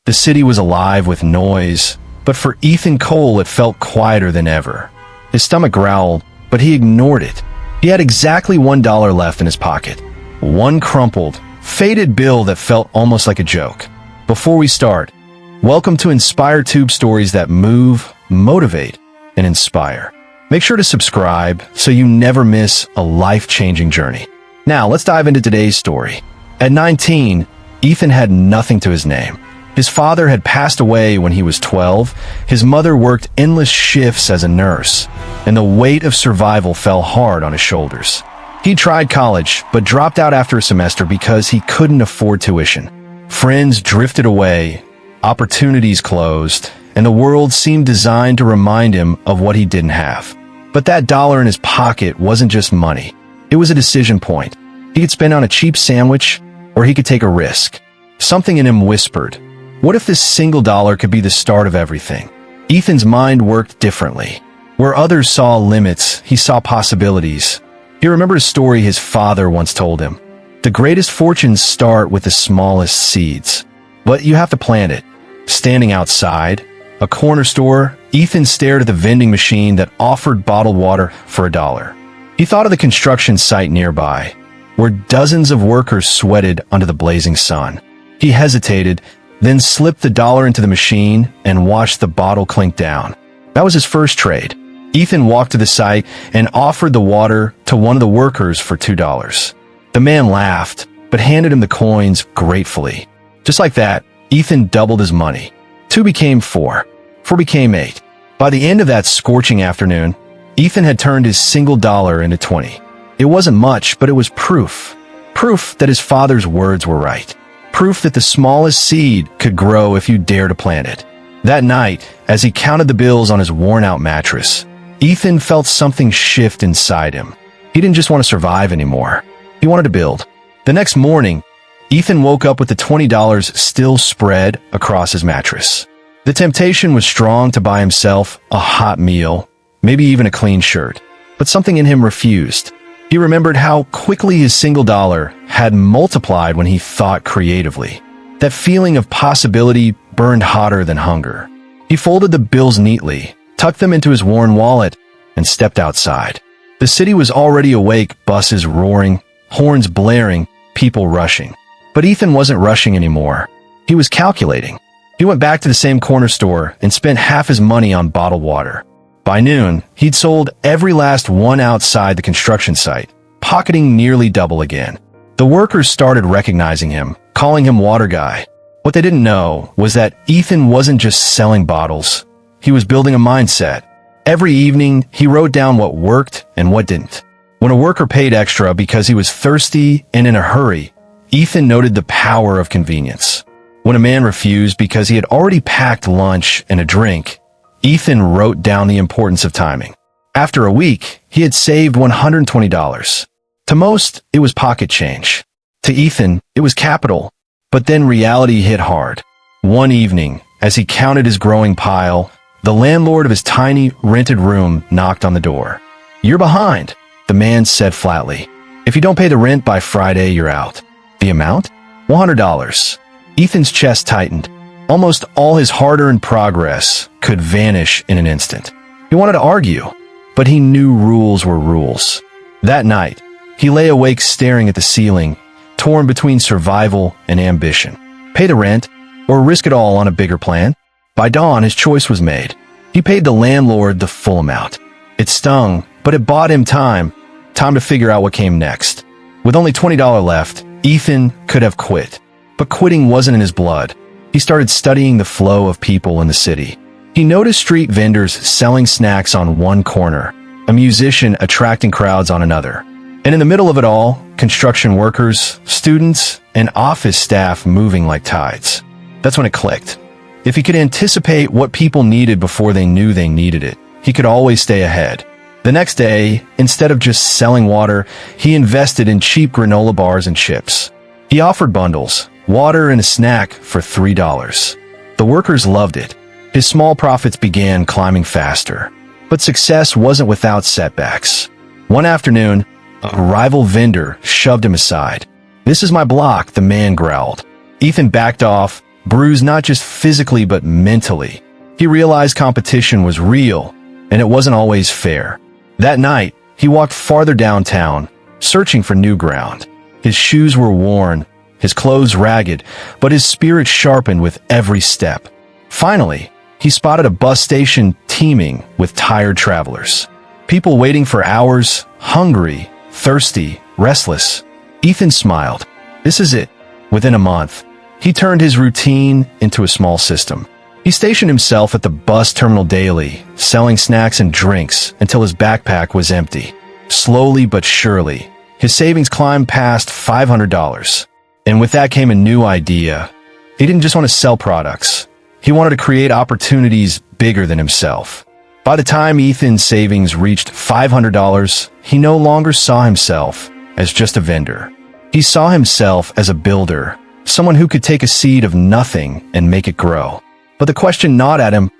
The city was alive with noise, but for Ethan Cole it felt quieter than ever. His stomach growled, but he ignored it. He had exactly $1 left in his pocket. One crumpled, faded bill that felt almost like a joke. Before we start, welcome to InspireTube, stories that move, motivate, and inspire. Make sure to subscribe so you never miss a life-changing journey. Now, let's dive into today's story. At 19, Ethan had nothing to his name. His father had passed away when he was 12, his mother worked endless shifts as a nurse, and the weight of survival fell hard on his shoulders. He tried college, but dropped out after a semester because he couldn't afford tuition. Friends drifted away, opportunities closed, and the world seemed designed to remind him of what he didn't have. But that dollar in his pocket wasn't just money. It was a decision point. He could spend on a cheap sandwich, or he could take a risk. Something in him whispered, what if this single dollar could be the start of everything? Ethan's mind worked differently. Where others saw limits, he saw possibilities. He remembered a story his father once told him. The greatest fortunes start with the smallest seeds, but you have to plant it. Standing outside a corner store, Ethan stared at the vending machine that offered bottled water for $1. He thought of the construction site nearby, where dozens of workers sweated under the blazing sun. He hesitated, then slipped the dollar into the machine and watched the bottle clink down. That was his first trade. Ethan walked to the site and offered the water to one of the workers for $2. The man laughed, but handed him the coins gratefully. Just like that, Ethan doubled his money. 2 became 4. 4 became 8. By the end of that scorching afternoon, Ethan had turned his single dollar into 20. It wasn't much, but it was proof. Proof that his father's words were right. Proof that the smallest seed could grow if you dare to plant it. That night, as he counted the bills on his worn-out mattress, Ethan felt something shift inside him. He didn't just want to survive anymore. He wanted to build. The next morning, Ethan woke up with the $20 still spread across his mattress. The temptation was strong to buy himself a hot meal, maybe even a clean shirt, but something in him refused. He remembered how quickly his single dollar had multiplied when he thought creatively. That feeling of possibility burned hotter than hunger. He folded the bills neatly, tucked them into his worn wallet, and stepped outside. The city was already awake, buses roaring, horns blaring, people rushing. But Ethan wasn't rushing anymore. He was calculating. He went back to the same corner store and spent half his money on bottled water. By noon, he'd sold every last one outside the construction site, pocketing nearly double again. The workers started recognizing him, calling him Water Guy. What they didn't know was that Ethan wasn't just selling bottles. He was building a mindset. Every evening, he wrote down what worked and what didn't. When a worker paid extra because he was thirsty and in a hurry, Ethan noted the power of convenience. When a man refused because he had already packed lunch and a drink, Ethan wrote down the importance of timing. After a week, he had saved $120. To most, it was pocket change. To Ethan, it was capital. But then reality hit hard. One evening, as he counted his growing pile, the landlord of his tiny, rented room knocked on the door. "You're behind," the man said flatly. "If you don't pay the rent by Friday, you're out." The amount? $100. Ethan's chest tightened. Almost all his hard-earned progress could vanish in an instant. He wanted to argue, but he knew rules were rules. That night, he lay awake staring at the ceiling, torn between survival and ambition. Pay the rent, or risk it all on a bigger plan? By dawn, his choice was made. He paid the landlord the full amount. It stung, but it bought him time to figure out what came next. With only $20 left, Ethan could have quit. But quitting wasn't in his blood. He started studying the flow of people in the city. He noticed street vendors selling snacks on one corner, a musician attracting crowds on another. And in the middle of it all, construction workers, students, and office staff moving like tides. That's when it clicked. If he could anticipate what people needed before they knew they needed it, he could always stay ahead. The next day, instead of just selling water, he invested in cheap granola bars and chips. He offered bundles, water and a snack for $3. The workers loved it. His small profits began climbing faster. But success wasn't without setbacks. One afternoon, a rival vendor shoved him aside. "This is my block," the man growled. Ethan backed off, bruised not just physically but mentally. He realized competition was real, and it wasn't always fair. That night, he walked farther downtown, searching for new ground. His shoes were worn, his clothes ragged, but his spirit sharpened with every step. Finally, he spotted a bus station teeming with tired travelers. People waiting for hours, hungry, thirsty, restless. Ethan smiled. This is it. Within a month, he turned his routine into a small system. He stationed himself at the bus terminal daily, selling snacks and drinks until his backpack was empty. Slowly but surely, his savings climbed past $500. And with that came a new idea. He didn't just want to sell products. He wanted to create opportunities bigger than himself. By the time Ethan's savings reached $500, he no longer saw himself as just a vendor. He saw himself as a builder, someone who could take a seed of nothing and make it grow. But the question gnawed at him,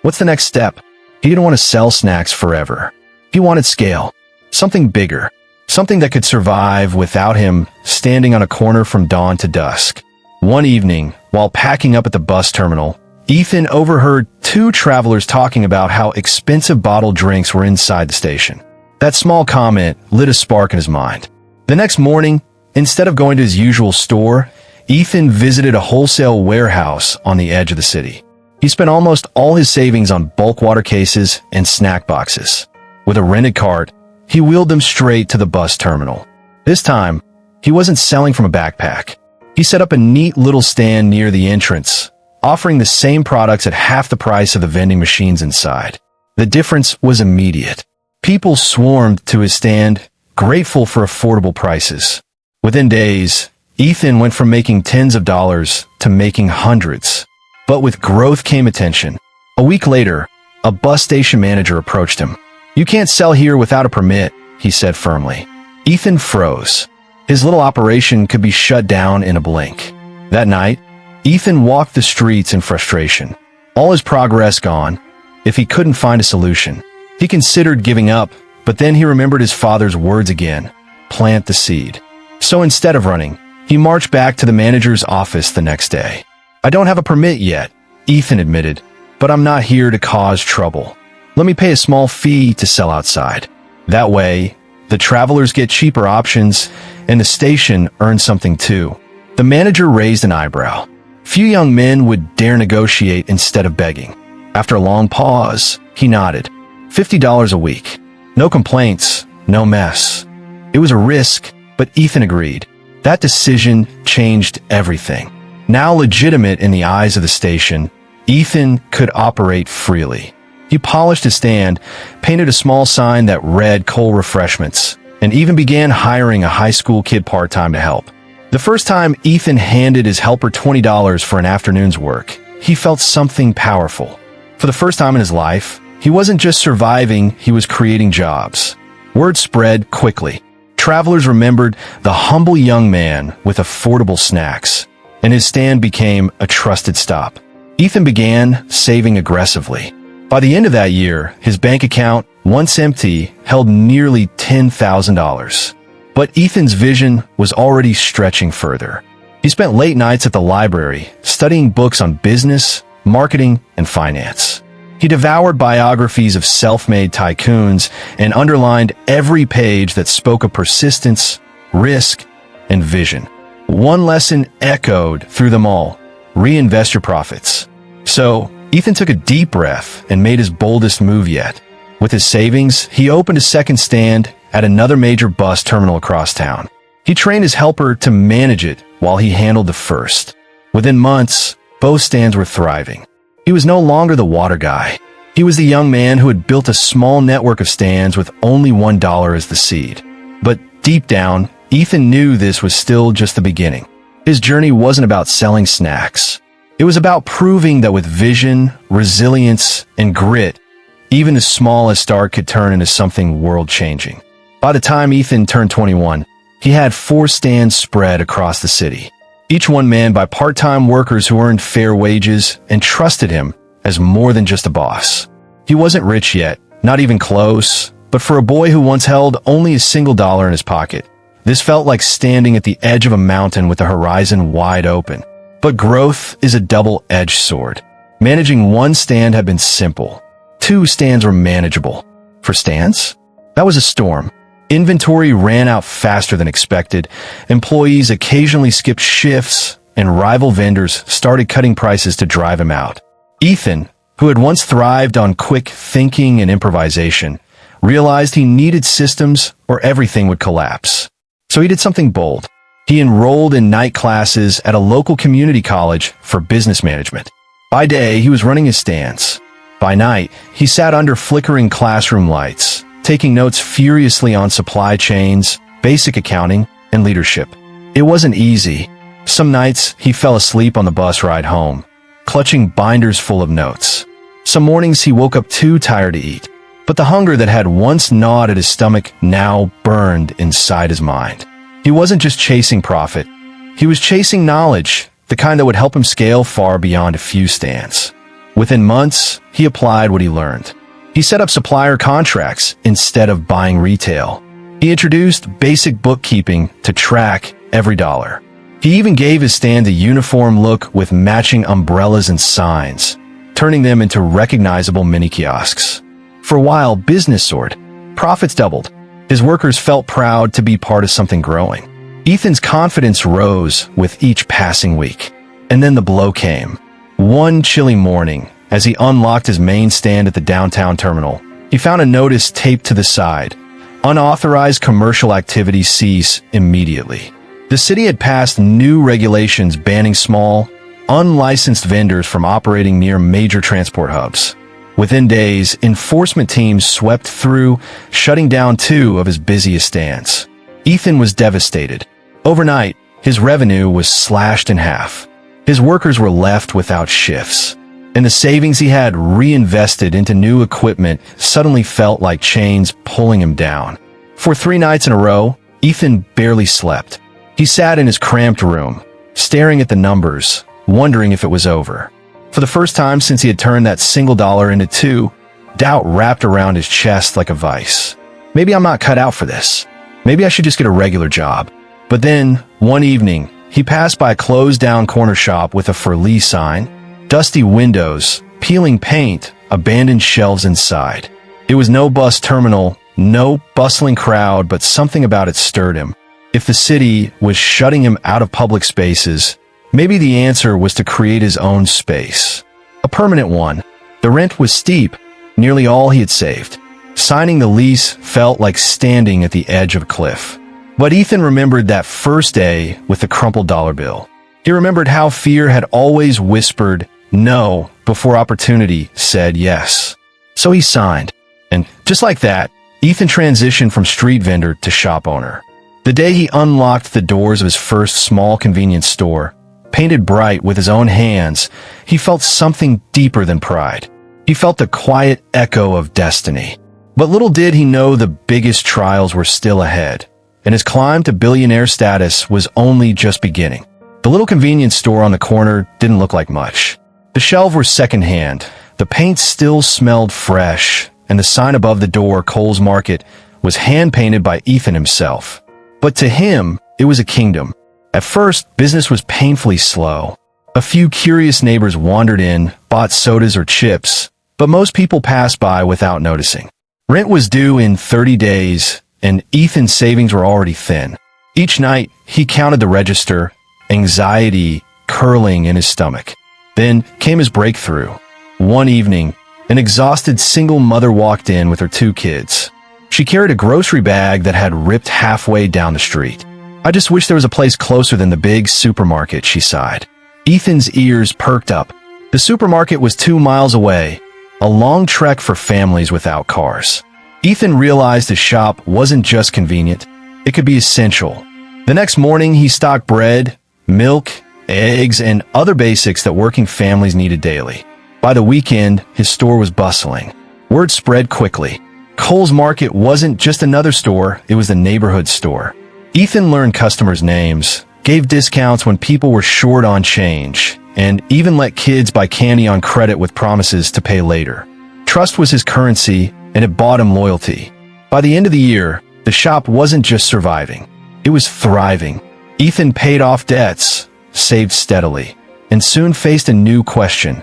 what's the next step? He didn't want to sell snacks forever. He wanted scale, something bigger, something that could survive without him standing on a corner from dawn to dusk. One evening, while packing up at the bus terminal, Ethan overheard two travelers talking about how expensive bottled drinks were inside the station. That small comment lit a spark in his mind. The next morning, instead of going to his usual store, Ethan visited a wholesale warehouse on the edge of the city. He spent almost all his savings on bulk water cases and snack boxes. With a rented cart, he wheeled them straight to the bus terminal. This time, he wasn't selling from a backpack. He set up a neat little stand near the entrance, offering the same products at half the price of the vending machines inside. The difference was immediate. People swarmed to his stand, grateful for affordable prices. Within days, Ethan went from making tens of dollars to making hundreds. But with growth came attention. A week later, a bus station manager approached him. "You can't sell here without a permit," he said firmly. Ethan froze. His little operation could be shut down in a blink. That night, Ethan walked the streets in frustration. All his progress gone. If he couldn't find a solution, he considered giving up, but then he remembered his father's words again. Plant the seed. So instead of running, he marched back to the manager's office the next day. "I don't have a permit yet," Ethan admitted, "but I'm not here to cause trouble. Let me pay a small fee to sell outside. That way, the travelers get cheaper options, and the station earns something too." The manager raised an eyebrow. Few young men would dare negotiate instead of begging. After a long pause, he nodded. $50 a week. No complaints, no mess. It was a risk, but Ethan agreed. That decision changed everything. Now legitimate in the eyes of the station, Ethan could operate freely. He polished his stand, painted a small sign that read Coal Refreshments, and even began hiring a high school kid part-time to help. The first time Ethan handed his helper $20 for an afternoon's work, he felt something powerful. For the first time in his life, he wasn't just surviving, he was creating jobs. Word spread quickly. Travelers remembered the humble young man with affordable snacks, and his stand became a trusted stop. Ethan began saving aggressively. By the end of that year, his bank account, once empty, held nearly $10,000. But Ethan's vision was already stretching further. He spent late nights at the library, studying books on business, marketing, and finance. He devoured biographies of self-made tycoons and underlined every page that spoke of persistence, risk, and vision. One lesson echoed through them all: reinvest your profits. So, Ethan took a deep breath and made his boldest move yet. With his savings, he opened a second stand at another major bus terminal across town. He trained his helper to manage it while he handled the first. Within months, both stands were thriving. He was no longer the water guy. He was the young man who had built a small network of stands with only $1 as the seed. But deep down, Ethan knew this was still just the beginning. His journey wasn't about selling snacks. It was about proving that with vision, resilience, and grit, even the smallest start could turn into something world-changing. By the time Ethan turned 21, he had 4 stands spread across the city, each one manned by part-time workers who earned fair wages and trusted him as more than just a boss. He wasn't rich yet, not even close, but for a boy who once held only a single dollar in his pocket, this felt like standing at the edge of a mountain with the horizon wide open. But growth is a double-edged sword. Managing one stand had been simple. 2 stands were manageable. For stands? That was a storm. Inventory ran out faster than expected. Employees occasionally skipped shifts, and rival vendors started cutting prices to drive him out. Ethan, who had once thrived on quick thinking and improvisation, realized he needed systems or everything would collapse. So he did something bold. He enrolled in night classes at a local community college for business management. By day, he was running his stands. By night, he sat under flickering classroom lights, taking notes furiously on supply chains, basic accounting, and leadership. It wasn't easy. Some nights, he fell asleep on the bus ride home, clutching binders full of notes. Some mornings, he woke up too tired to eat. But the hunger that had once gnawed at his stomach now burned inside his mind. He wasn't just chasing profit. He was chasing knowledge, the kind that would help him scale far beyond a few stands. Within months, he applied what he learned. He set up supplier contracts instead of buying retail. He introduced basic bookkeeping to track every dollar. He even gave his stand a uniform look with matching umbrellas and signs, turning them into recognizable mini kiosks. For a while, business soared. Profits doubled. His workers felt proud to be part of something growing. Ethan's confidence rose with each passing week. And then the blow came. One chilly morning, as he unlocked his main stand at the downtown terminal, he found a notice taped to the side. Unauthorized commercial activities cease immediately. The city had passed new regulations banning small, unlicensed vendors from operating near major transport hubs. Within days, enforcement teams swept through, shutting down 2 of his busiest stands. Ethan was devastated. Overnight, his revenue was slashed in half. His workers were left without shifts, and the savings he had reinvested into new equipment suddenly felt like chains pulling him down. For 3 nights in a row, Ethan barely slept. He sat in his cramped room, staring at the numbers, wondering if it was over. For the first time since he had turned that single dollar into 2, doubt wrapped around his chest like a vice. Maybe I'm not cut out for this. Maybe I should just get a regular job. But then, one evening, he passed by a closed-down corner shop with a for lease sign, dusty windows, peeling paint, abandoned shelves inside. It was no bus terminal, no bustling crowd, but something about it stirred him. If the city was shutting him out of public spaces, maybe the answer was to create his own space. A permanent one. The rent was steep, nearly all he had saved. Signing the lease felt like standing at the edge of a cliff. But Ethan remembered that first day with the crumpled dollar bill. He remembered how fear had always whispered no before opportunity said yes. So he signed. And just like that, Ethan transitioned from street vendor to shop owner. The day he unlocked the doors of his first small convenience store, painted bright with his own hands, he felt something deeper than pride. He felt the quiet echo of destiny. But little did he know the biggest trials were still ahead, and his climb to billionaire status was only just beginning. The little convenience store on the corner didn't look like much. The shelves were secondhand, the paint still smelled fresh, and the sign above the door, Cole's Market, was hand-painted by Ethan himself. But to him, it was a kingdom. At first, business was painfully slow. A few curious neighbors wandered in, bought sodas or chips, but most people passed by without noticing. Rent was due in 30 days, and Ethan's savings were already thin. Each night, he counted the register, anxiety curling in his stomach. Then came his breakthrough. One evening, an exhausted single mother walked in with her 2 kids. She carried a grocery bag that had ripped halfway down the street. "I just wish there was a place closer than the big supermarket," she sighed. Ethan's ears perked up. The supermarket was 2 miles away, a long trek for families without cars. Ethan realized his shop wasn't just convenient, it could be essential. The next morning, he stocked bread, milk, eggs, and other basics that working families needed daily. By the weekend, his store was bustling. Word spread quickly. Cole's Market wasn't just another store, it was the neighborhood store. Ethan learned customers' names, gave discounts when people were short on change, and even let kids buy candy on credit with promises to pay later. Trust was his currency, and it bought him loyalty. By the end of the year, the shop wasn't just surviving, it was thriving. Ethan paid off debts, saved steadily, and soon faced a new question.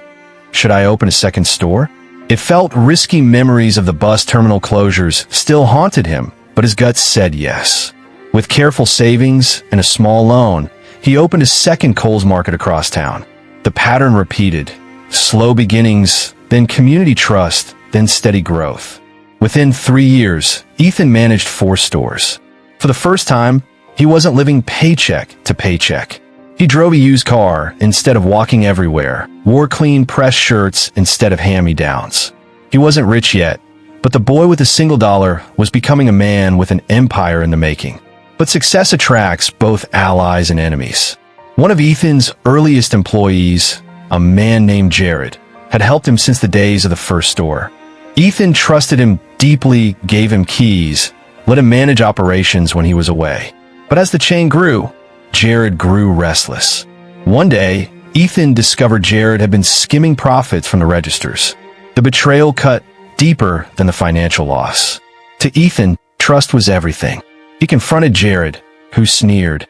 Should I open a second store? It felt risky. Memories of the bus terminal closures still haunted him, but his gut said yes. With careful savings and a small loan, he opened a second Kohl's Market across town. The pattern repeated. Slow beginnings, then community trust, then steady growth. Within 3 years, Ethan managed 4 stores. For the first time, he wasn't living paycheck to paycheck. He drove a used car instead of walking everywhere, wore clean pressed shirts instead of hand-me-downs. He wasn't rich yet, but the boy with a single dollar was becoming a man with an empire in the making. But success attracts both allies and enemies. One of Ethan's earliest employees, a man named Jared, had helped him since the days of the first store. Ethan trusted him deeply, gave him keys, let him manage operations when he was away. But as the chain grew, Jared grew restless. One day, Ethan discovered Jared had been skimming profits from the registers. The betrayal cut deeper than the financial loss. To Ethan, trust was everything. He confronted Jared, who sneered.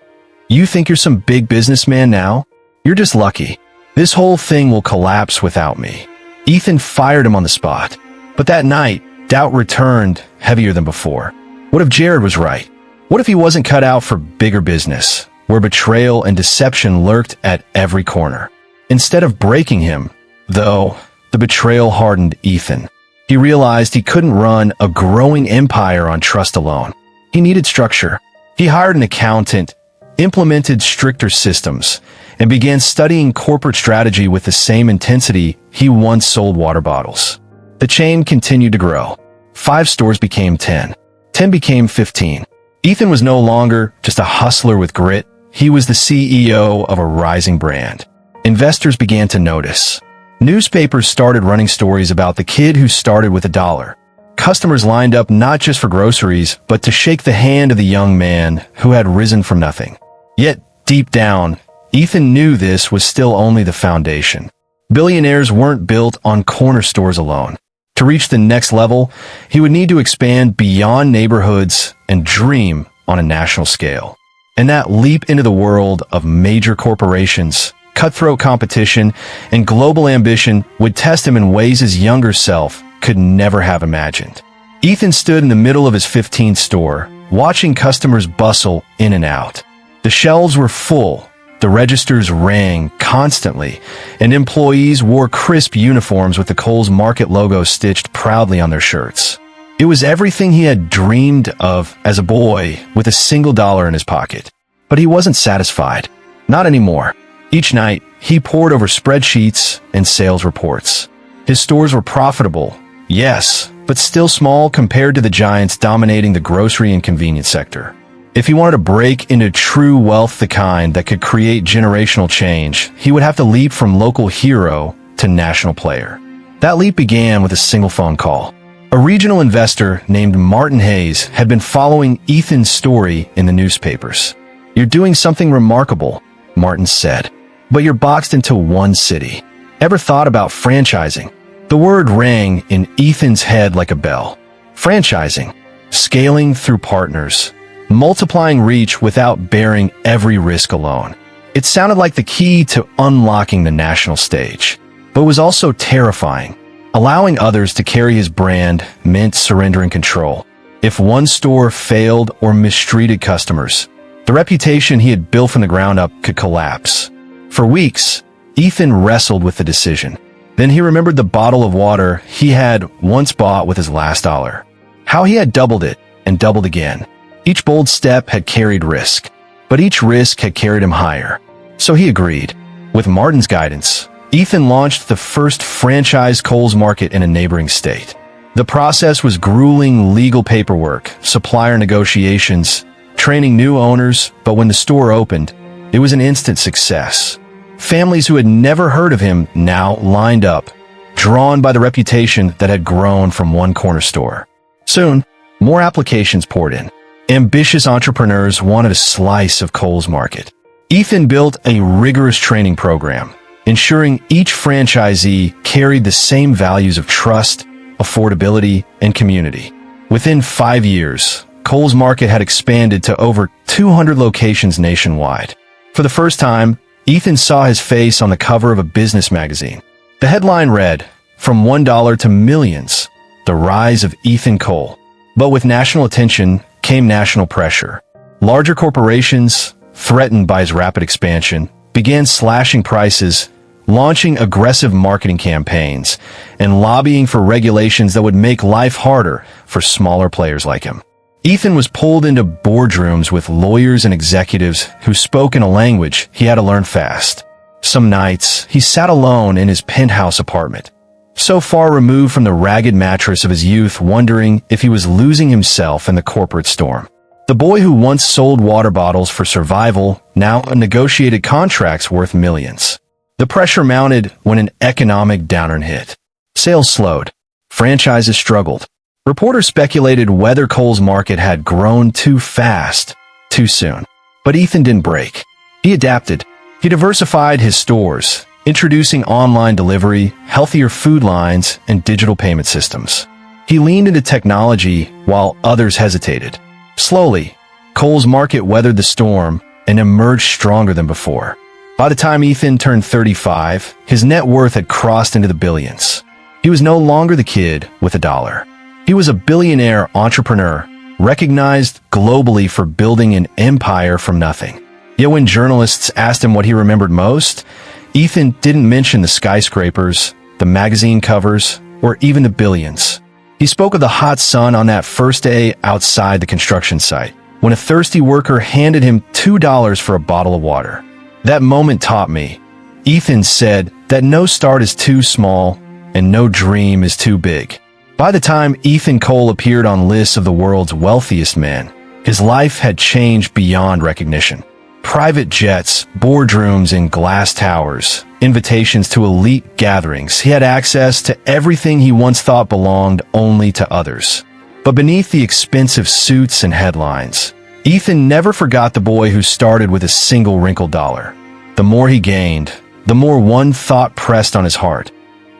"You think you're some big businessman now? You're just lucky. This whole thing will collapse without me." Ethan fired him on the spot. But that night, doubt returned heavier than before. What if Jared was right? What if he wasn't cut out for bigger business, where betrayal and deception lurked at every corner? Instead of breaking him, though, the betrayal hardened Ethan. He realized he couldn't run a growing empire on trust alone. He needed structure. He hired an accountant, implemented stricter systems, and began studying corporate strategy with the same intensity he once sold water bottles. The chain continued to grow. 5 stores became 10. 10 became 15. Ethan was no longer just a hustler with grit. He was the CEO of a rising brand. Investors began to notice. Newspapers started running stories about the kid who started with $1. Customers lined up not just for groceries, but to shake the hand of the young man who had risen from nothing. Yet, deep down, Ethan knew this was still only the foundation. Billionaires weren't built on corner stores alone. To reach the next level, he would need to expand beyond neighborhoods and dream on a national scale. And that leap into the world of major corporations, cutthroat competition, and global ambition would test him in ways his younger self could never have imagined. Ethan stood in the middle of his 15th store, watching customers bustle in and out. The shelves were full. The registers rang constantly, and employees wore crisp uniforms with the Kohl's Market logo stitched proudly on their shirts. It was everything he had dreamed of as a boy with a single dollar in his pocket. But he wasn't satisfied. Not anymore. Each night, he pored over spreadsheets and sales reports. His stores were profitable, yes, but still small compared to the giants dominating the grocery and convenience sector. If he wanted to break into true wealth, the kind that could create generational change, he would have to leap from local hero to national player. That leap began with a single phone call. A regional investor named Martin Hayes had been following Ethan's story in the newspapers. "You're doing something remarkable," Martin said, "but you're boxed into one city. Ever thought about franchising?" The word rang in Ethan's head like a bell. Franchising, scaling through partners, multiplying reach without bearing every risk alone. It sounded like the key to unlocking the national stage, but was also terrifying. Allowing others to carry his brand meant surrendering control. If one store failed or mistreated customers, the reputation he had built from the ground up could collapse. For weeks, Ethan wrestled with the decision. Then he remembered the bottle of water he had once bought with his last dollar. How he had doubled it and doubled again. Each bold step had carried risk, but each risk had carried him higher. So he agreed. With Martin's guidance, Ethan launched the first franchise Kohl's Market in a neighboring state. The process was grueling: legal paperwork, supplier negotiations, training new owners, but when the store opened, it was an instant success. Families who had never heard of him now lined up, drawn by the reputation that had grown from one corner store. Soon, more applications poured in. Ambitious entrepreneurs wanted a slice of Kohl's Market. Ethan built a rigorous training program, ensuring each franchisee carried the same values of trust, affordability, and community. Within 5 years, Kohl's Market had expanded to over 200 locations nationwide. For the first time, Ethan saw his face on the cover of a business magazine. The headline read, "From $1 to Millions, the Rise of Ethan Cole." But with national attention came national pressure. Larger corporations, threatened by his rapid expansion, began slashing prices, launching aggressive marketing campaigns, and lobbying for regulations that would make life harder for smaller players like him. Ethan was pulled into boardrooms with lawyers and executives who spoke in a language he had to learn fast. Some nights, he sat alone in his penthouse apartment, so far removed from the ragged mattress of his youth, wondering if he was losing himself in the corporate storm. The boy who once sold water bottles for survival now negotiated contracts worth millions. The pressure mounted when an economic downturn hit. Sales slowed. Franchises struggled. Reporters speculated whether Cole's market had grown too fast, too soon. But Ethan didn't break. He adapted. He diversified his stores, introducing online delivery, healthier food lines, and digital payment systems. He leaned into technology while others hesitated. Slowly, Cole's market weathered the storm and emerged stronger than before. By the time Ethan turned 35, his net worth had crossed into the billions. He was no longer the kid with a dollar. He was a billionaire entrepreneur, recognized globally for building an empire from nothing. Yet when journalists asked him what he remembered most, Ethan didn't mention the skyscrapers, the magazine covers, or even the billions. He spoke of the hot sun on that first day outside the construction site, when a thirsty worker handed him $2 for a bottle of water. That moment taught me, Ethan said, that no start is too small and no dream is too big. By the time Ethan Cole appeared on lists of the world's wealthiest men, his life had changed beyond recognition. Private jets, boardrooms in glass towers, invitations to elite gatherings. He had access to everything he once thought belonged only to others. But beneath the expensive suits and headlines, Ethan never forgot the boy who started with a single wrinkled dollar. The more he gained, the more one thought pressed on his heart.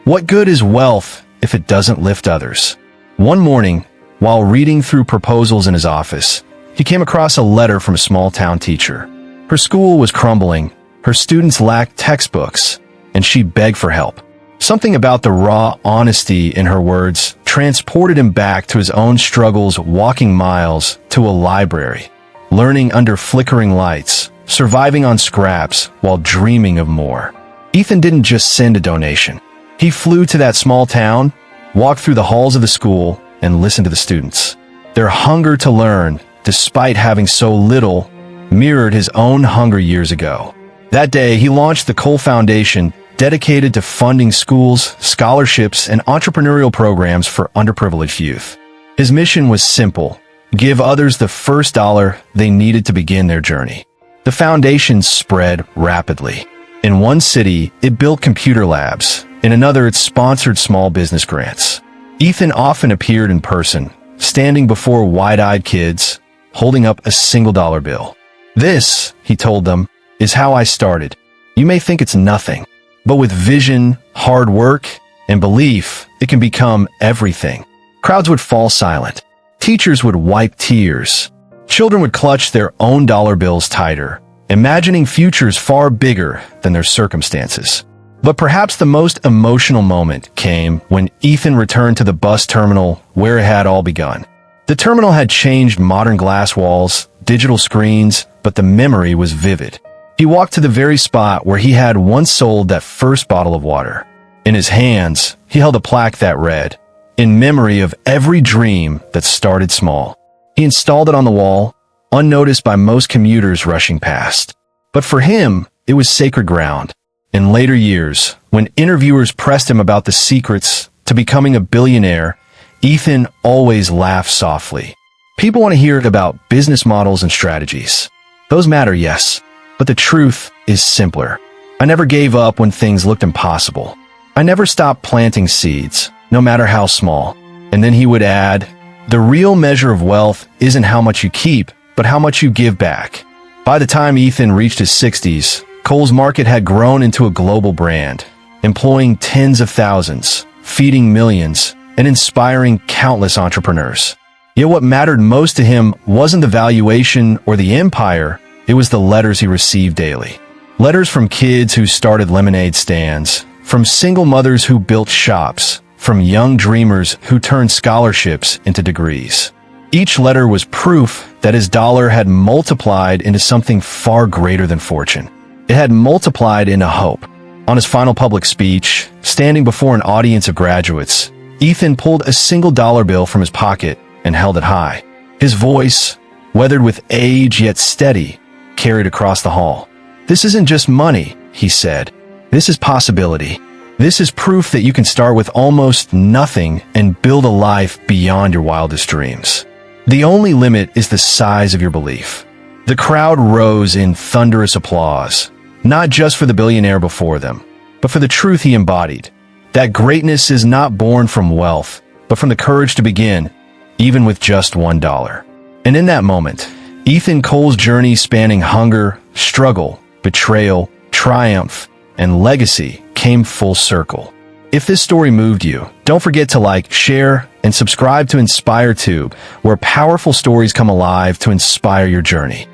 What good is wealth if it doesn't lift others? One morning, while reading through proposals in his office, he came across a letter from a small-town teacher. Her school was crumbling, her students lacked textbooks, and she begged for help. Something about the raw honesty in her words transported him back to his own struggles, walking miles to a library, learning under flickering lights, surviving on scraps while dreaming of more. Ethan didn't just send a donation. He flew to that small town, walked through the halls of the school, and listened to the students. Their hunger to learn, despite having so little, mirrored his own hunger years ago. That day, he launched the Cole Foundation, dedicated to funding schools, scholarships, and entrepreneurial programs for underprivileged youth. His mission was simple: give others the first dollar they needed to begin their journey. The foundation spread rapidly. In one city, it built computer labs. In another, it sponsored small business grants. Ethan often appeared in person, standing before wide-eyed kids, holding up a single dollar bill. "This," he told them, "is how I started. You may think it's nothing, but with vision, hard work, and belief, it can become everything." Crowds would fall silent. Teachers would wipe tears. Children would clutch their own dollar bills tighter, imagining futures far bigger than their circumstances. But perhaps the most emotional moment came when Ethan returned to the bus terminal where it had all begun. The terminal had changed: modern glass walls, digital screens, but the memory was vivid. He walked to the very spot where he had once sold that first bottle of water. In his hands, he held a plaque that read, "In memory of every dream that started small." He installed it on the wall, unnoticed by most commuters rushing past. But for him, it was sacred ground. In later years, when interviewers pressed him about the secrets to becoming a billionaire, Ethan always laughed softly. People want to hear about business models and strategies. Those matter, yes, but the truth is simpler. I never gave up when things looked impossible. I never stopped planting seeds, no matter how small. And then he would add, "The real measure of wealth isn't how much you keep, but how much you give back." By the time Ethan reached his 60s, Cole's market had grown into a global brand, employing tens of thousands, feeding millions, and inspiring countless entrepreneurs. Yet what mattered most to him wasn't the valuation or the empire, it was the letters he received daily. Letters from kids who started lemonade stands, from single mothers who built shops, from young dreamers who turned scholarships into degrees. Each letter was proof that his dollar had multiplied into something far greater than fortune. It had multiplied into hope. On his final public speech, standing before an audience of graduates, Ethan pulled a single dollar bill from his pocket and held it high. His voice, weathered with age yet steady, carried across the hall. "This isn't just money," he said. "This is possibility. This is proof that you can start with almost nothing and build a life beyond your wildest dreams. The only limit is the size of your belief." The crowd rose in thunderous applause, not just for the billionaire before them, but for the truth he embodied. That greatness is not born from wealth, but from the courage to begin, even with just $1. And in that moment, Ethan Cole's journey spanning hunger, struggle, betrayal, triumph, and legacy came full circle. If this story moved you, don't forget to like, share, and subscribe to InspireTube, where powerful stories come alive to inspire your journey.